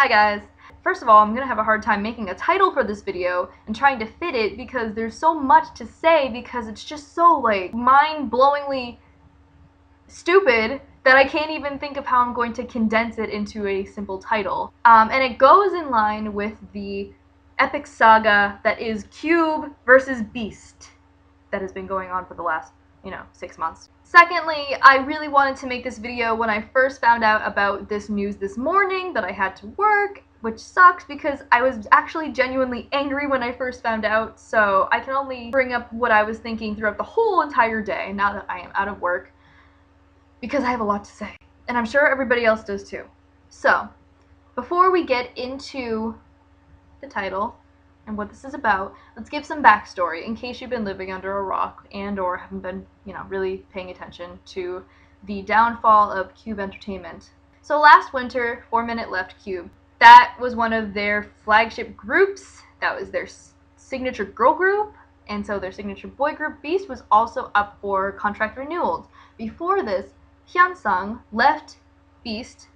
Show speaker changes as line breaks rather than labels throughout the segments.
Hi guys! First of all, I'm gonna have a hard time making a title for this video and trying to fit it because there's so much to say because it's just so like mind-blowingly stupid that I can't even think of how I'm going to condense it into a simple title. And it goes in line with the epic saga that is Cube versus Beast that has been going on for the last 6 months. Secondly, I really wanted to make this video when I first found out about this news this morning that I had to work, which sucks because I was actually genuinely angry when I first found out, so I can only bring up what I was thinking throughout the whole entire day now that I am out of work, because I have a lot to say, and I'm sure everybody else does too. So, before we get into the title and what this is about, let's give some backstory in case you've been living under a rock and or haven't been, really paying attention to the downfall of Cube Entertainment. So last winter, 4 Minute left Cube. That was one of their flagship groups. That was their signature girl group, and so their signature boy group, Beast, was also up for contract renewals. Before this, Hyunseung left Beast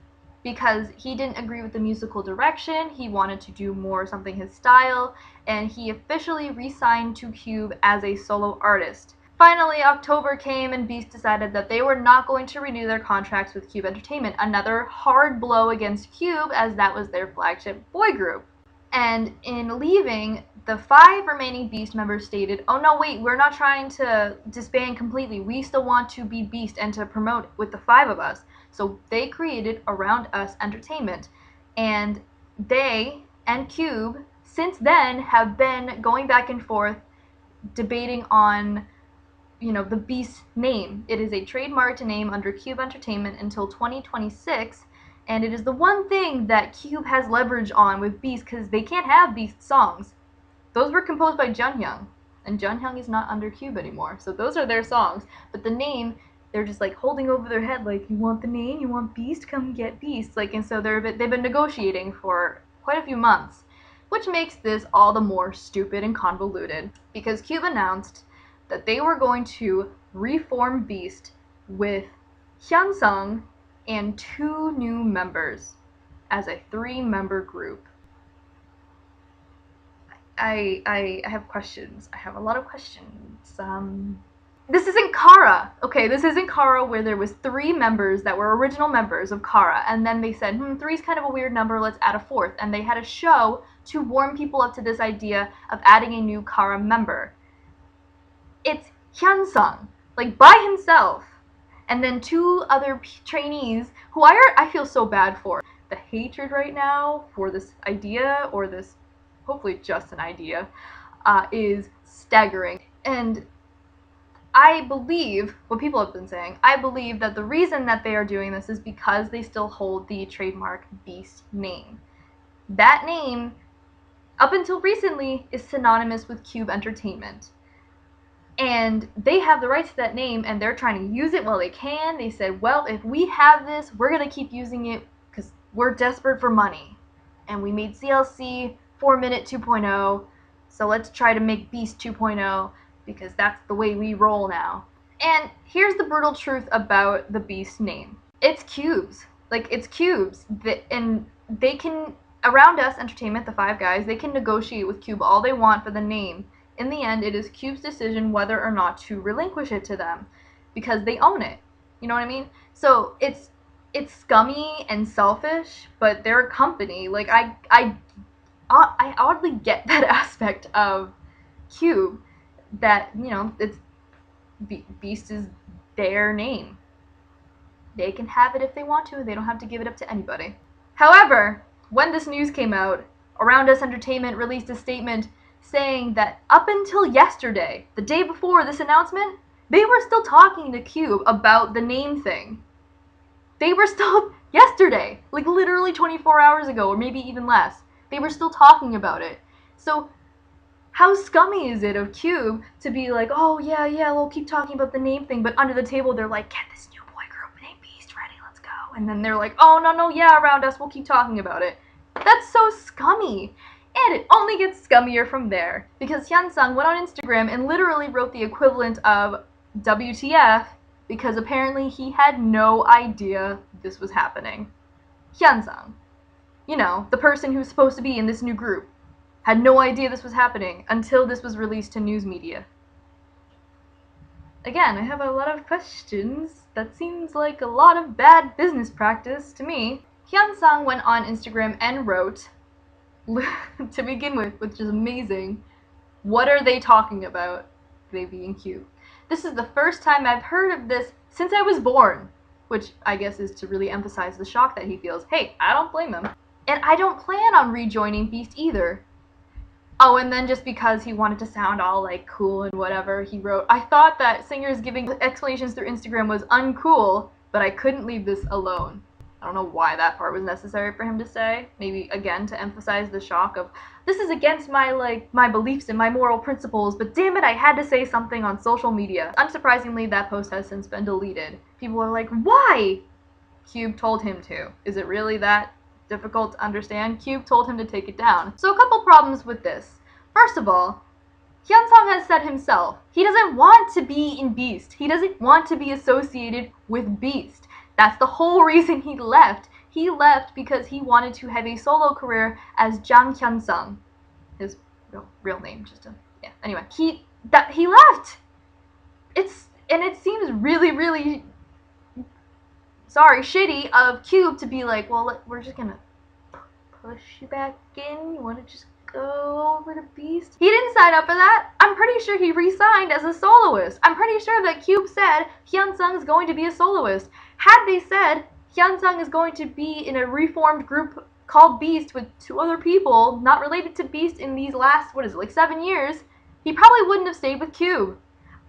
because he didn't agree with the musical direction. He wanted to do more something his style, and he officially re-signed to Cube as a solo artist. Finally, October came and Beast decided that they were not going to renew their contracts with Cube Entertainment, another hard blow against Cube as that was their flagship boy group. And in leaving, the 5 remaining Beast members stated, "Oh no, wait, we're not trying to disband completely. We still want to be Beast and to promote with the 5 of us." So they created Around Us Entertainment, and they and Cube since then have been going back and forth debating on the Beast name. It is a trademarked name under Cube Entertainment until 2026, and it is the one thing that Cube has leverage on with Beast because they can't have Beast songs. Those were composed by Hyunseung, and Hyunseung is not under Cube anymore, so those are their songs. But the name, they're just like holding over their head like, you want the name, you want Beast, come get Beast. And so they've been negotiating for quite a few months, which makes this all the more stupid and convoluted because Cube announced that they were going to reform Beast with Hyunseung and 2 new members as a 3-member group. I have questions. I have a lot of questions. This isn't Kara, okay? This isn't Kara where there was 3 members that were original members of Kara, and then they said, 3's kind of a weird number, let's add a 4th. And they had a show to warm people up to this idea of adding a new Kara member. It's Hyunseung, by himself, and then 2 other trainees who I feel so bad for. The hatred right now for this idea, or this hopefully just an idea, is staggering. And I believe, what people have been saying, I believe that the reason that they are doing this is because they still hold the trademark Beast name. That name, up until recently, is synonymous with Cube Entertainment. And they have the rights to that name, and they're trying to use it while they can. They said, well, if we have this, we're going to keep using it because we're desperate for money. And we made CLC 4 Minute 2.0, so let's try to make Beast 2.0 because that's the way we roll now. And here's the brutal truth about the Beast name. It's Cubes. It's Cubes. And they can, Around Us Entertainment, the 5 guys, they can negotiate with Cube all they want for the name. In the end, it is Cube's decision whether or not to relinquish it to them because they own it. You know what I mean? So it's scummy and selfish, but they're a company. I oddly get that aspect of Cube, that it's Beast is their name. They can have it if they want to. They don't have to give it up to anybody. However, when this news came out, Around Us Entertainment released a statement saying that up until yesterday, the day before this announcement, they were still talking to Cube about the name thing. They were still, yesterday, literally 24 hours ago, or maybe even less, they were still talking about it. So how scummy is it of Cube to be like, oh yeah, we'll keep talking about the name thing, but under the table they're like, get this new boy group named Beast ready, let's go. And then they're like, oh no, yeah, Around Us, we'll keep talking about it. That's so scummy. And it only gets scummier from there, because Hyunseung went on Instagram and literally wrote the equivalent of WTF, because apparently he had no idea this was happening. Hyunseung. you know, the person who's supposed to be in this new group, had no idea this was happening until this was released to news media. Again, I have a lot of questions. That seems like a lot of bad business practice to me. Hyunseung went on Instagram and wrote, to begin with, which is amazing, "What are they talking about? They being Cube. This is the first time I've heard of this since I was born," which I guess is to really emphasize the shock that he feels. Hey, I don't blame him. "And I don't plan on rejoining Beast either." Oh, and then just because he wanted to sound all like cool and whatever, he wrote, "I thought that singers giving explanations through Instagram was uncool, but I couldn't leave this alone." I don't know why that part was necessary for him to say. Maybe, again, to emphasize the shock of, this is against my beliefs and my moral principles, but damn it, I had to say something on social media. Unsurprisingly, that post has since been deleted. People are like, why? Cube told him to. Is it really that difficult to understand? Cube told him to take it down. So a couple problems with this. First of all, Hyunsung has said himself, he doesn't want to be in Beast. He doesn't want to be associated with Beast. That's the whole reason he left. He left because he wanted to have a solo career as Jang Hyunsung. His real name, yeah. Anyway, he left. It seems really shitty of Cube to be like, well, we're just gonna push you back in. You want to just go over to Beast? He didn't sign up for that. I'm pretty sure he re-signed as a soloist. I'm pretty sure that Cube said Hyunsung is going to be a soloist. Had they said Hyunsung is going to be in a reformed group called Beast with 2 other people not related to Beast in these last, 7 years, he probably wouldn't have stayed with Cube.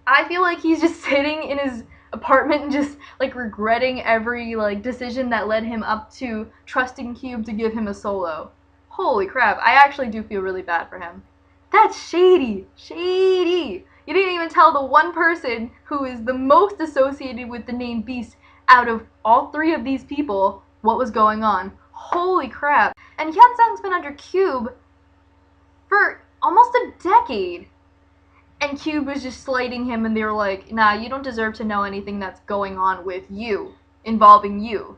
I feel like he's just sitting in his apartment and just regretting every decision that led him up to trusting Cube to give him a solo. Holy crap, I actually do feel really bad for him. That's shady. Shady. You didn't even tell the one person who is the most associated with the name Beast out of all 3 of these people what was going on. Holy crap. And Hyunsung's been under Cube for almost a decade. And Cube was just slighting him, and they were like, nah, you don't deserve to know anything that's going on with you, involving you.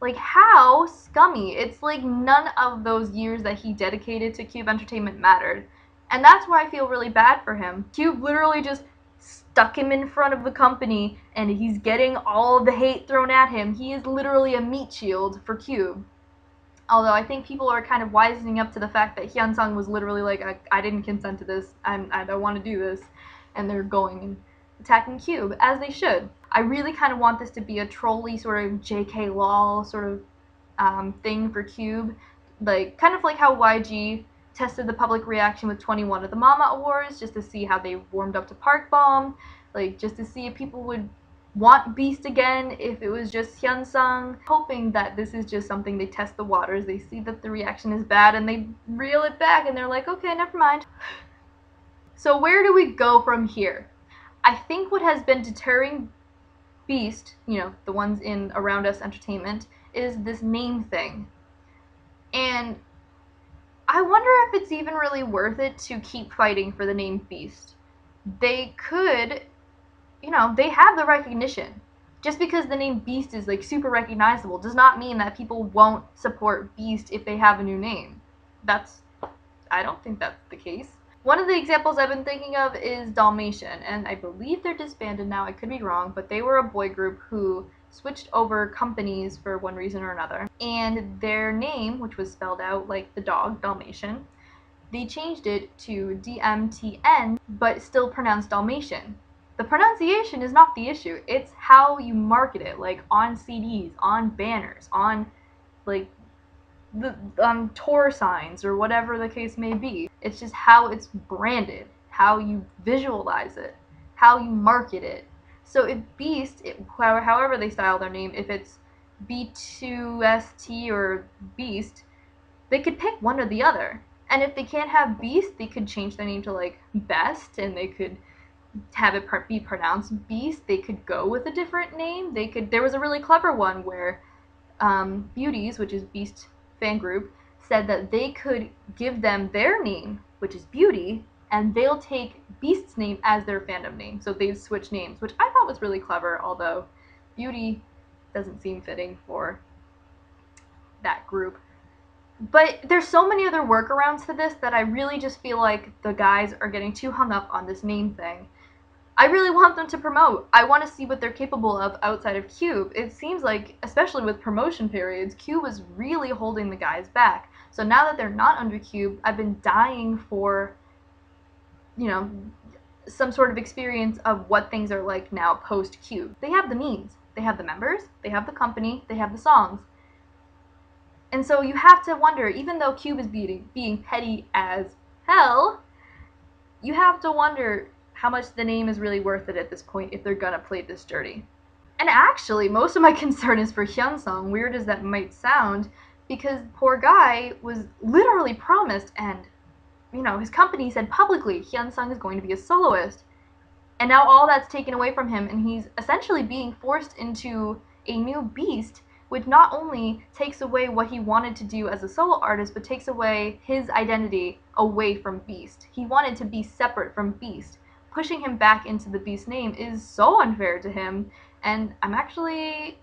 Like, how scummy. It's like none of those years that he dedicated to Cube Entertainment mattered. And that's where I feel really bad for him. Cube literally just stuck him in front of the company, and he's getting all of the hate thrown at him. He is literally a meat shield for Cube. Although I think people are kind of wisening up to the fact that Hyunsung was literally like, I didn't consent to this, I don't want to do this, and they're going and attacking Cube, as they should. I really kind of want this to be a trolly sort of JK lol sort of thing for Cube, kind of like how YG tested the public reaction with 21 of the Mama Awards, just to see how they warmed up to Park Bomb, just to see if people would want Beast again if it was just Hyunsung, hoping that this is just something they test the waters, they see that the reaction is bad, and they reel it back, and they're like, okay, never mind. So where do we go from here? I think what has been deterring Beast, the ones in Around Us Entertainment, is this name thing. And I wonder if it's even really worth it to keep fighting for the name Beast. They could, they have the recognition. Just because the name Beast is super recognizable does not mean that people won't support Beast if they have a new name. I don't think that's the case. One of the examples I've been thinking of is Dalmatian, and I believe they're disbanded now, I could be wrong, but they were a boy group who switched over companies for one reason or another, and their name, which was spelled out like the dog, Dalmatian, they changed it to DMTN, but still pronounced Dalmatian. The pronunciation is not the issue, it's how you market it, on CDs, on banners, on tour signs, or whatever the case may be. It's just how it's branded, how you visualize it, how you market it. So if Beast, however they style their name, if it's B2ST or Beast, they could pick one or the other. And if they can't have Beast, they could change their name to Best, and they could have it be pronounced Beast. They could go with a different name. There was a really clever one where Beauties, which is Beast fan group, said that they could give them their name, which is Beauty, and they'll take Beast's name as their fandom name. So they'd switch names, which I thought was really clever, although Beauty doesn't seem fitting for that group. But there's so many other workarounds to this that I really just feel like the guys are getting too hung up on this name thing. I really want them to promote. I want to see what they're capable of outside of Cube. It seems like, especially with promotion periods, Cube is really holding the guys back. So now that they're not under Cube, I've been dying for, you know, some sort of experience of what things are like now post-Cube. They have the means. They have the members, they have the company, they have the songs. And so you have to wonder, even though Cube is being petty as hell, you have to wonder how much the name is really worth it at this point if they're gonna play this dirty. And actually, most of my concern is for Hyunseung, weird as that might sound, because poor guy was literally promised, and, you know, his company said publicly Hyunseung is going to be a soloist. And now all that's taken away from him, and he's essentially being forced into a new beast, which not only takes away what he wanted to do as a solo artist, but takes away his identity away from Beast. He wanted to be separate from Beast. Pushing him back into the Beast name is so unfair to him, and I'm actually...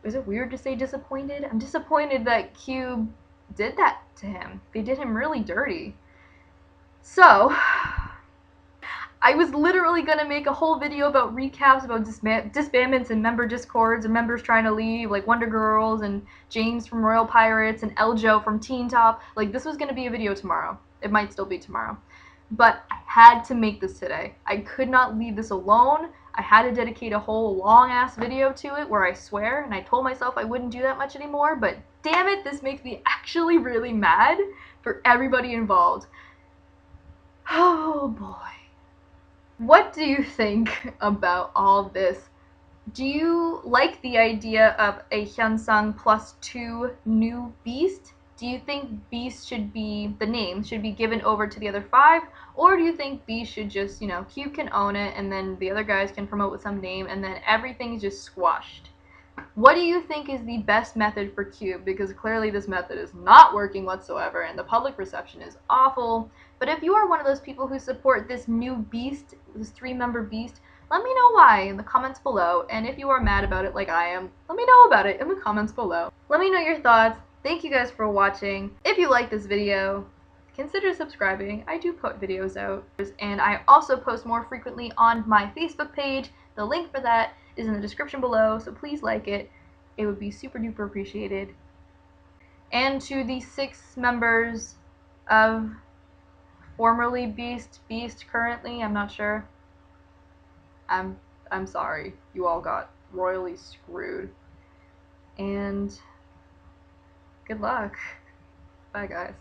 is it weird to say disappointed? I'm disappointed that Cube did that to him. They did him really dirty. So... I was literally gonna make a whole video about recaps about disbandments and member discords and members trying to leave, like Wonder Girls and James from Royal Pirates and Eljo from Teen Top. Like, this was gonna be a video tomorrow. It might still be tomorrow. But I had to make this today. I could not leave this alone. I had to dedicate a whole long-ass video to it where I swear, and I told myself I wouldn't do that much anymore, but damn it, this makes me actually really mad for everybody involved. Oh boy. What do you think about all this? Do you like the idea of a Hyunseung +2 new Beast? Do you think Beast should be, the name, should be given over to the other 5? Or do you think Beast should just, you know, Cube can own it and then the other guys can promote with some name and then everything is just squashed? What do you think is the best method for Cube? Because clearly this method is not working whatsoever and the public reception is awful. But if you are one of those people who support this new Beast, this 3-member Beast, let me know why in the comments below. And if you are mad about it like I am, let me know about it in the comments below. Let me know your thoughts. Thank you guys for watching. If you like this video, consider subscribing. I do put videos out. And I also post more frequently on my Facebook page. The link for that is in the description below, so please like it. It would be super duper appreciated. And to the 6 members of formerly Beast, currently, I'm not sure. I'm sorry. You all got royally screwed. And good luck. Bye guys.